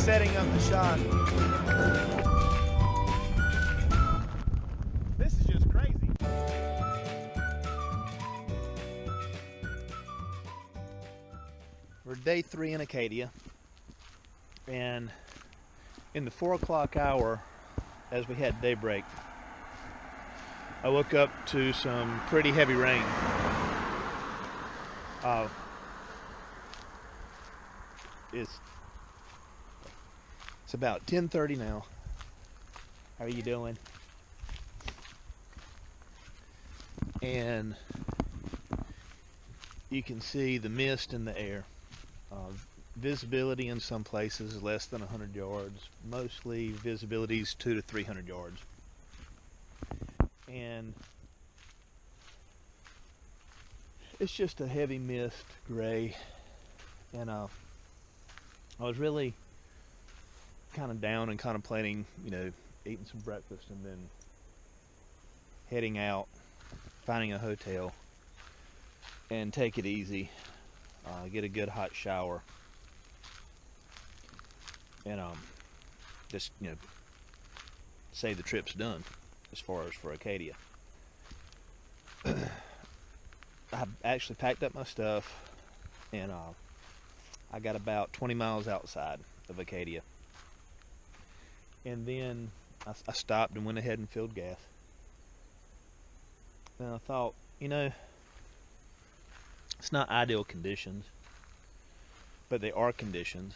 setting up the shot. This is just crazy. We're day 3 in Acadia, and in the 4 o'clock hour, as we had daybreak, I woke up to some pretty heavy rain. It's about 10:30 now. How are you doing? And you can see the mist in the air. Visibility in some places is less than 100 yards. Mostly visibility is 200 to 300 yards. And it's just a heavy mist, gray. And I was really kind of down and contemplating, eating some breakfast and then heading out, finding a hotel, and take it easy, get a good hot shower, and just say the trip's done as far as for Acadia. I actually packed up my stuff, and I got about 20 miles outside of Acadia, and then I stopped and went ahead and filled gas. And I thought, it's not ideal conditions, but they are conditions.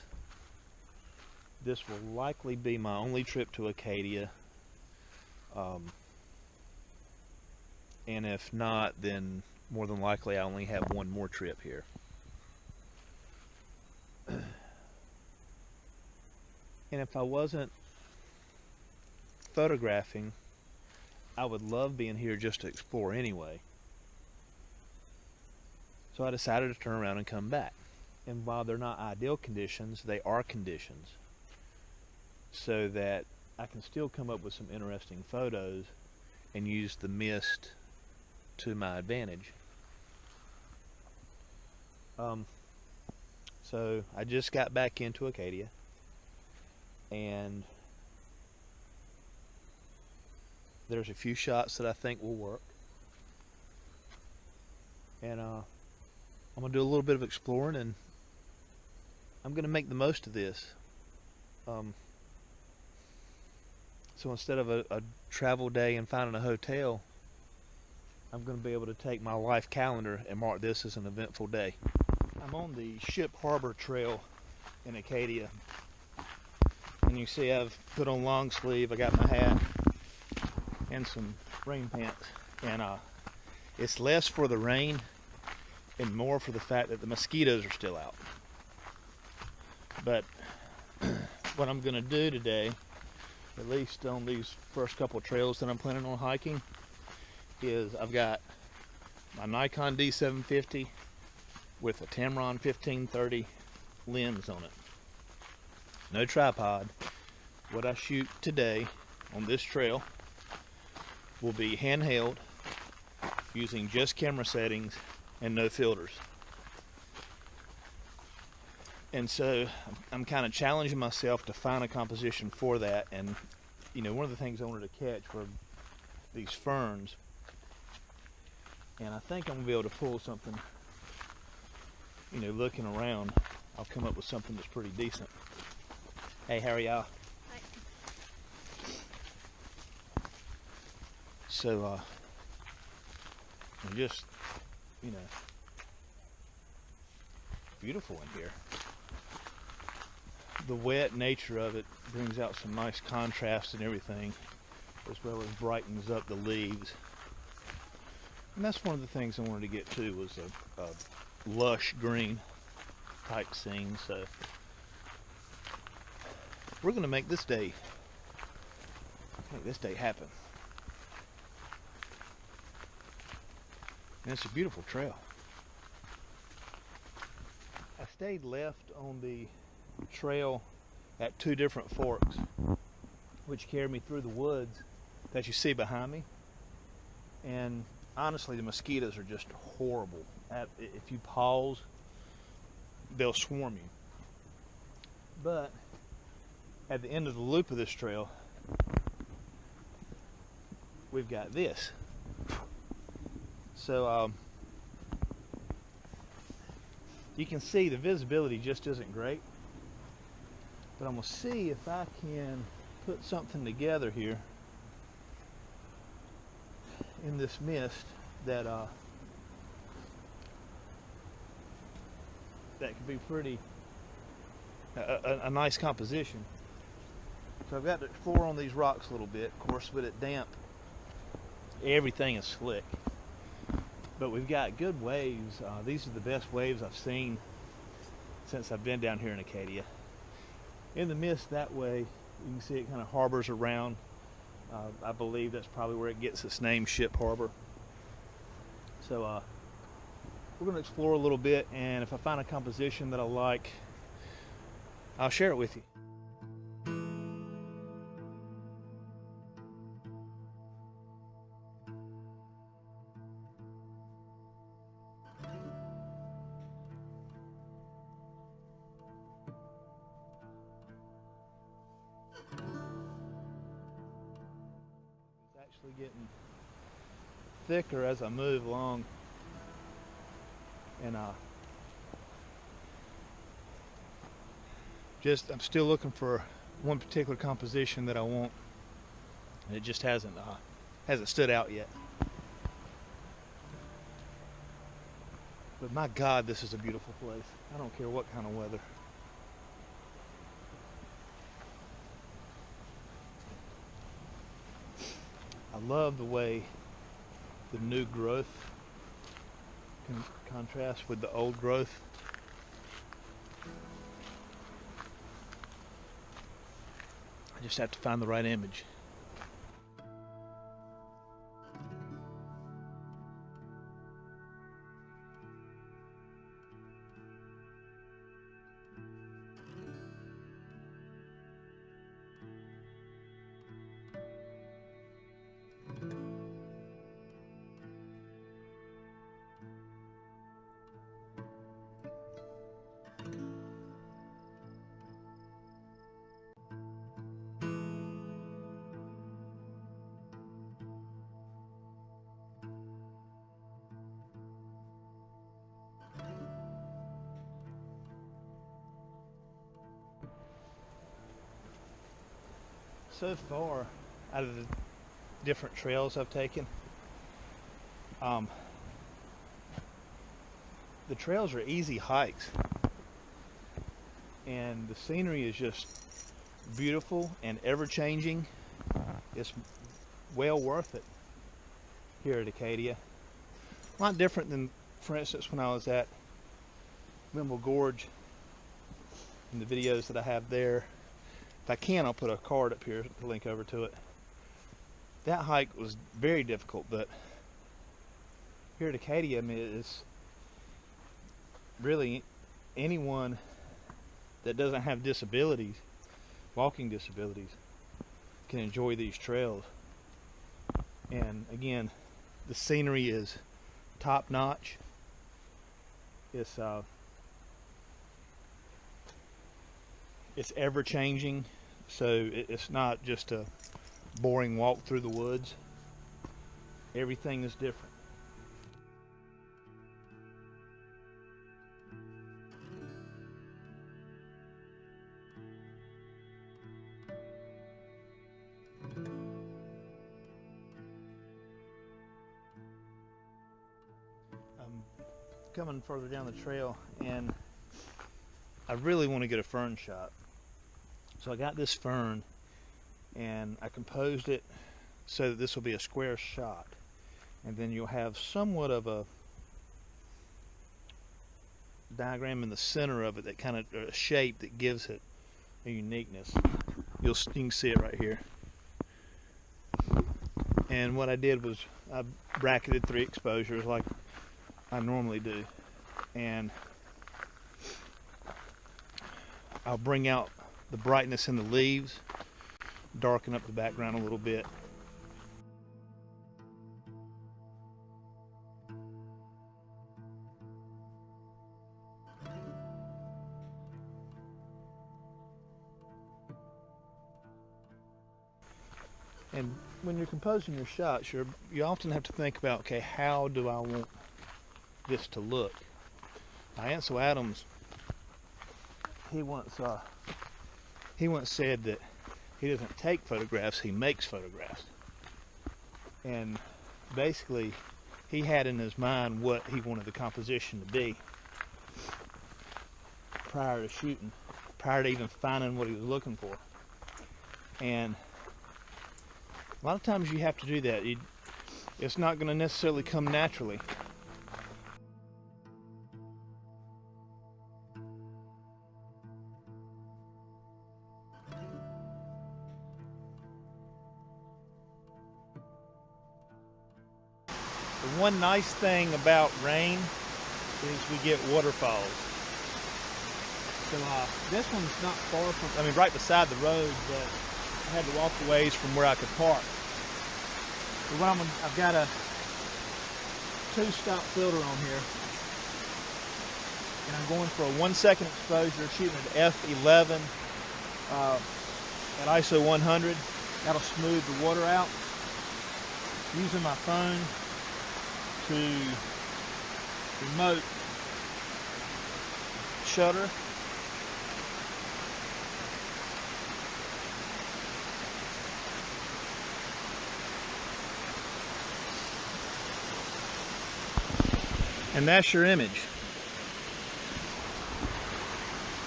This will likely be my only trip to Acadia, and if not, then more than likely I only have one more trip here. And if I wasn't photographing, I would love being here just to explore anyway. So I decided to turn around and come back. And while they're not ideal conditions, they are conditions, so that I can still come up with some interesting photos and use the mist to my advantage. So I just got back into Acadia, and there's a few shots that I think will work, and I'm gonna do a little bit of exploring, and I'm gonna make the most of this. So instead of a travel day and finding a hotel, I'm gonna be able to take my life calendar and mark this as an eventful day. I'm on the Ship Harbor Trail in Acadia, and you see I've put on long sleeve, I got my hat and some rain pants, and it's less for the rain and more for the fact that the mosquitoes are still out. But what I'm gonna do today, at least on these first couple of trails that I'm planning on hiking, is I've got my Nikon D750 with a Tamron 1530 lens on it. No tripod. What I shoot today on this trail will be handheld, using just camera settings and no filters. And so I'm kind of challenging myself to find a composition for that. And one of the things I wanted to catch were these ferns, and I think I'm gonna be able to pull something. Looking around, I'll come up with something that's pretty decent. Hey, how are y'all? Hi. So just beautiful in here. The wet nature of it brings out some nice contrast and everything, as well as brightens up the leaves. And that's one of the things I wanted to get to, was a lush green type scene. So we're going to make this day happen. And it's a beautiful trail. I stayed left on the trail at 2 different forks, which carried me through the woods that you see behind me. And honestly, the mosquitoes are just horrible. If you pause, they'll swarm you. But at the end of the loop of this trail, we've got this. So you can see the visibility just isn't great, but I'm gonna see if I can put something together here in this mist that could be pretty a nice composition. So I've got to explore on these rocks a little bit. Of course, with it damp, everything is slick. But we've got good waves. These are the best waves I've seen since I've been down here in Acadia. In the mist that way, you can see it kind of harbors around. I believe that's probably where it gets its name, Ship Harbor. So we're going to explore a little bit, and if I find a composition that I like, I'll share it with you. It's actually getting thicker as I move along, and I'm still looking for one particular composition that I want, and it just hasn't stood out yet. But my God, this is a beautiful place. I don't care what kind of weather. I love the way the new growth can contrast with the old growth. I just have to find the right image. So far, out of the different trails I've taken, the trails are easy hikes, and the scenery is just beautiful and ever-changing. It's well worth it here at Acadia. A lot different than, for instance, when I was at Wimble Gorge in the videos that I have there. If I can, I'll put a card up here to link over to it. That hike was very difficult, but here at Acadia, I mean, it's really anyone that doesn't have disabilities, walking disabilities, can enjoy these trails. And again, the scenery is top notch. It's ever changing, so it's not just a boring walk through the woods. Everything is different. I'm coming further down the trail, and I really want to get a fern shot. So I got this fern, and I composed it so that this will be a square shot, and then you'll have somewhat of a diagram in the center of it, that kind of a shape that gives it a uniqueness. You can see it right here. And what I did was I bracketed 3 exposures like I normally do, and I'll bring out the brightness in the leaves, darken up the background a little bit. And when you're composing your shots, you often have to think about, okay, how do I want this to look? Now, Ansel Adams, he once said that he doesn't take photographs, he makes photographs. And basically, he had in his mind what he wanted the composition to be prior to shooting, prior to even finding what he was looking for. And a lot of times you have to do that. It's not going to necessarily come naturally. The one nice thing about rain is we get waterfalls. So this one's not far from, I mean, right beside the road, but I had to walk a ways from where I could park. So what I've got a 2-stop filter on here, and I'm going for a 1-second exposure, shooting at f11 at ISO 100. That'll smooth the water out. Using my phone to remote shutter. And that's your image.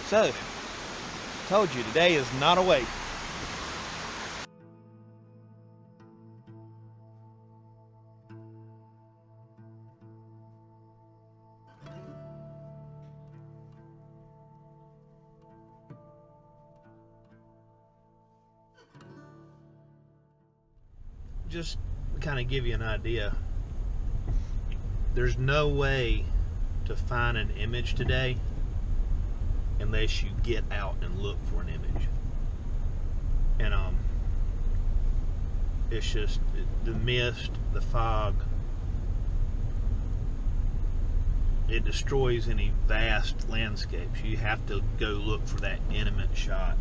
So, told you, today is not a waste. Just to kind of give you an idea, there's no way to find an image today unless you get out and look for an image. And it's just the mist, the fog, it destroys any vast landscapes. You have to go look for that intimate shot.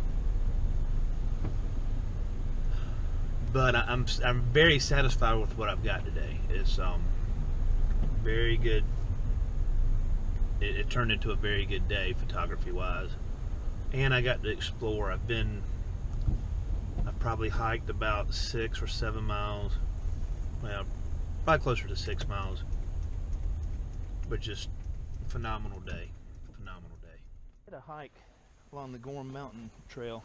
But I'm very satisfied with what I've got today. It's very good. It turned into a very good day photography wise, and I got to explore. I've probably hiked about 6 or 7 miles. Well, probably closer to 6 miles. But just phenomenal day. Phenomenal day. I did a hike along the Gorham Mountain Trail,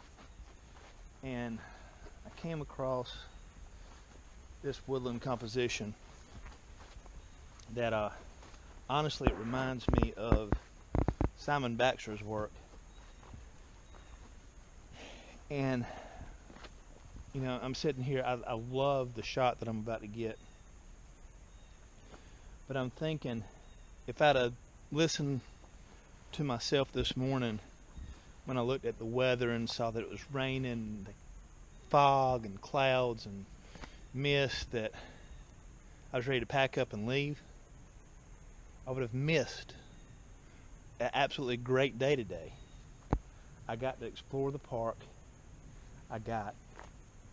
and I came across this woodland composition that honestly, it reminds me of Simon Baxter's work. And you know, I'm sitting here, I love the shot that I'm about to get, but I'm thinking, if I'd have listened to myself this morning when I looked at the weather and saw that it was raining, the fog and clouds and mist, that I was ready to pack up and leave, I would have missed an absolutely great day today. I got to explore the park. I got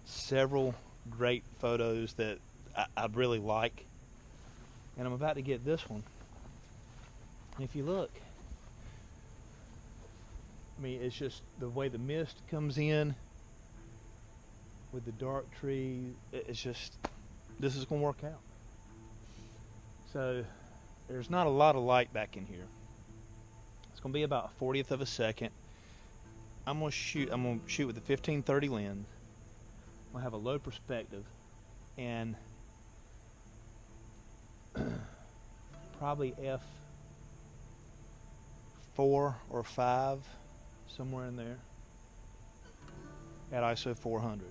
several great photos that I really like, and I'm about to get this one. And if you look, I mean, it's just the way the mist comes in with the dark trees. It's just, this is going to work out. So there's not a lot of light back in here. It's going to be about a 40th of a second. I'm going to shoot with the 1530 lens. I'm going to have a low perspective and probably f4 or 5, somewhere in there, at ISO 400.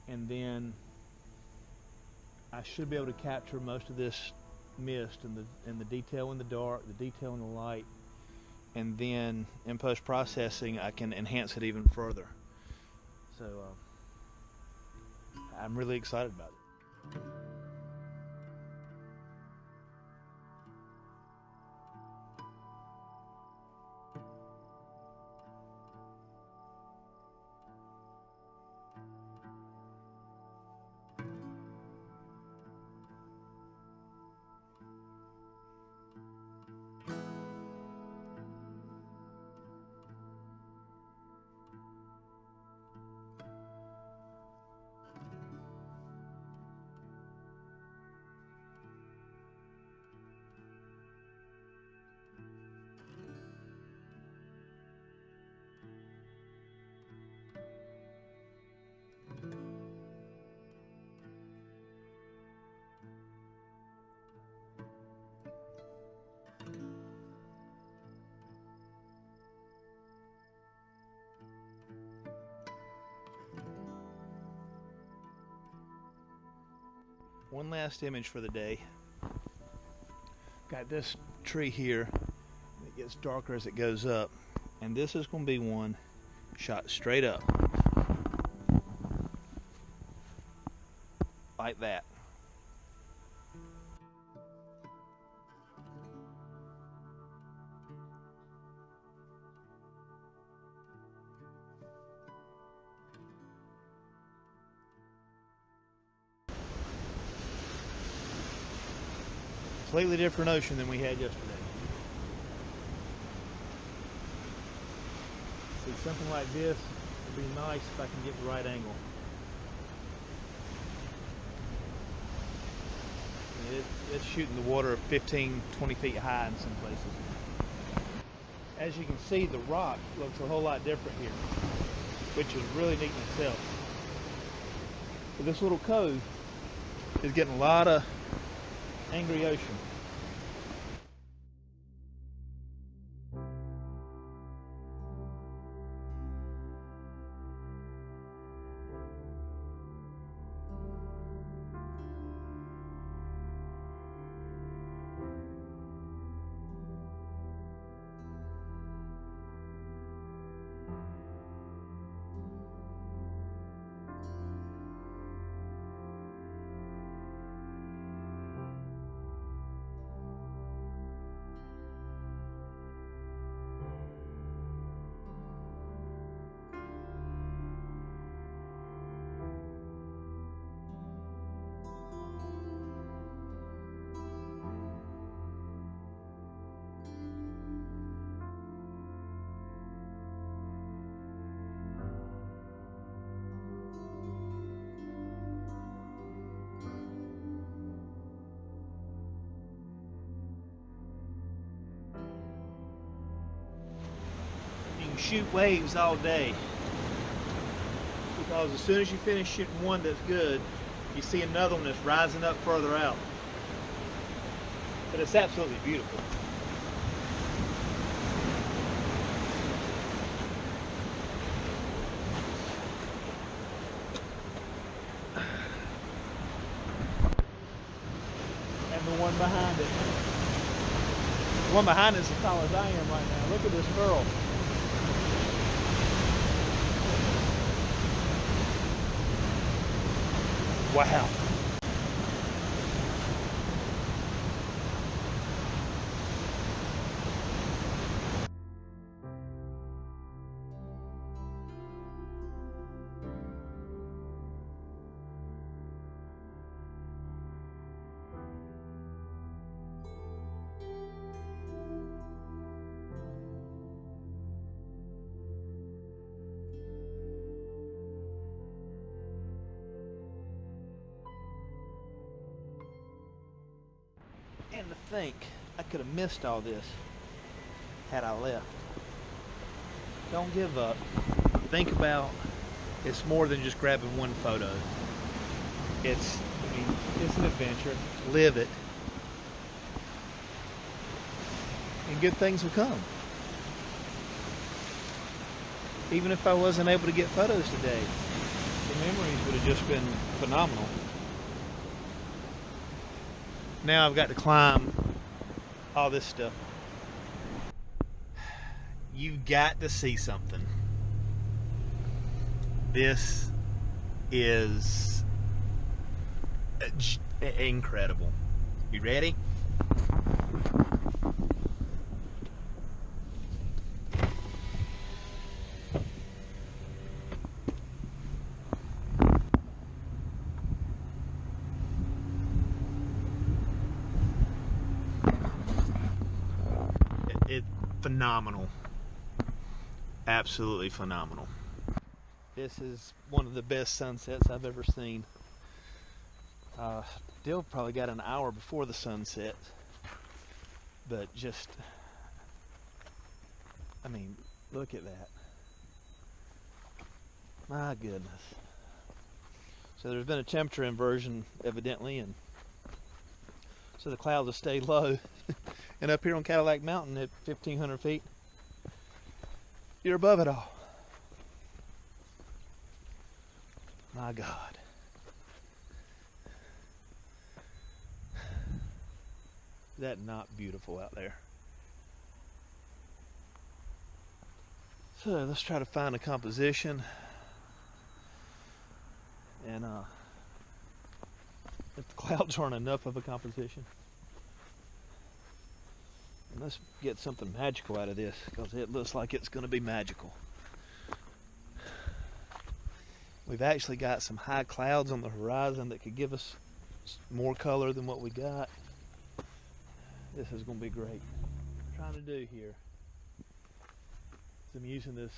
And then I should be able to capture most of this mist and the detail in the dark, the detail in the light, and then in post-processing I can enhance it even further. So I'm really excited about it. one last image for the day. Got this tree here. It gets darker as it goes up, and this is going to be one shot straight up like that. Completely different ocean than we had yesterday. See, something like this would be nice if I can get the right angle. It's shooting the water 15, 20 feet high in some places. As you can see, the rock looks a whole lot different here, which is really neat in itself. But this little cove is getting a lot of angry ocean. Shoot waves all day, because as soon as you finish shooting one that's good, you see another one that's rising up further out. But it's absolutely beautiful. And the one behind it. The one behind it is as tall as I am right now. Look at this girl. Wow. And to think I could have missed all this had I left. Don't give up. Think about it's more than just grabbing one photo. It's an adventure. Live it. And good things will come. Even if I wasn't able to get photos today, the memories would have just been phenomenal. Now I've got to climb all this stuff. You've got to see something. This is incredible. You ready? Phenomenal. Absolutely phenomenal. This is one of the best sunsets I've ever seen. Still probably got an hour before the sunset, but just, I mean, look at that. My goodness. So there's been a temperature inversion evidently, and so the clouds have stayed low. And up here on Cadillac Mountain at 1,500 feet, you're above it all. My God. that not beautiful out there? So let's try to find a composition, and if the clouds aren't enough of a composition, and let's get something magical out of this, because it looks like it's going to be magical. We've actually got some high clouds on the horizon that could give us more color than what we got. This is going to be great. What I'm trying to do here is I'm using this,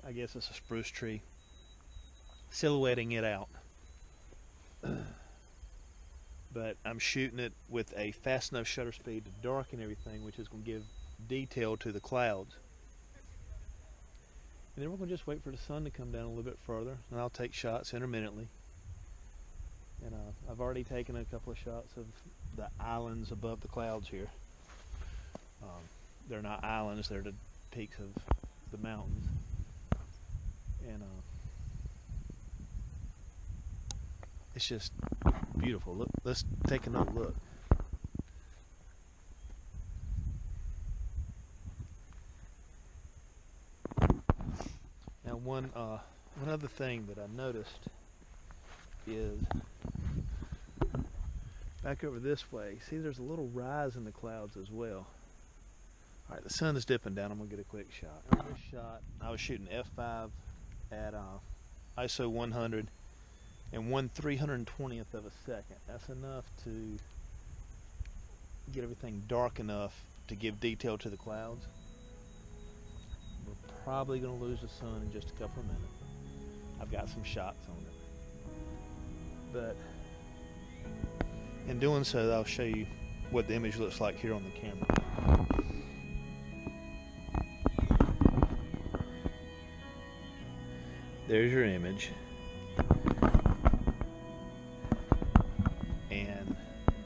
I guess it's a spruce tree, silhouetting it out. But I'm shooting it with a fast enough shutter speed to darken everything, which is going to give detail to the clouds. And then we're going to just wait for the sun to come down a little bit further, and I'll take shots intermittently. And I've already taken a couple of shots of the islands above the clouds here. They're not islands, they're the peaks of the mountains. And it's just beautiful. Look, let's take another look. Now one other thing that I noticed is back over this way, see there's a little rise in the clouds as well. Alright, the sun is dipping down. I'm going to get a quick shot. On this shot, I was shooting f5 at ISO 100 and 1/320th of a second. That's enough to get everything dark enough to give detail to the clouds. We're probably going to lose the sun in just a couple of minutes. I've got some shots on it. But in doing so, I'll show you what the image looks like here on the camera. There's your image. And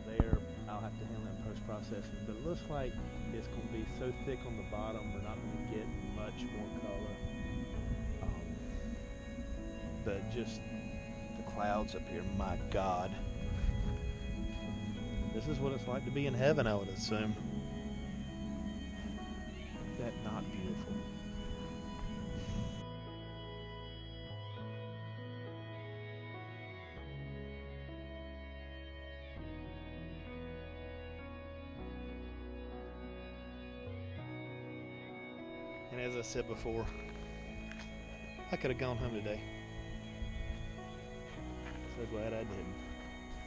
there, I'll have to handle it in post-processing. But it looks like it's going to be so thick on the bottom, we're not going to get much more color. But just the clouds up here, my God. This is what it's like to be in heaven, I would assume. Is that not beautiful? And as I said before, I could have gone home today. So glad I didn't.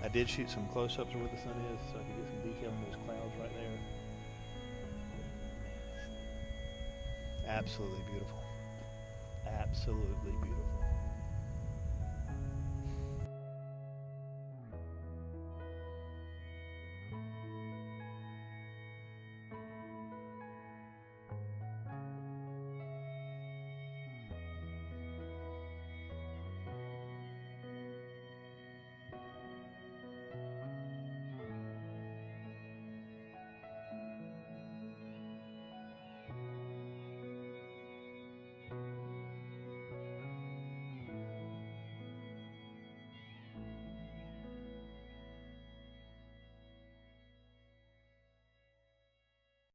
I did shoot some close-ups of where the sun is so I could get some detail on those clouds right there. Absolutely beautiful. Absolutely beautiful.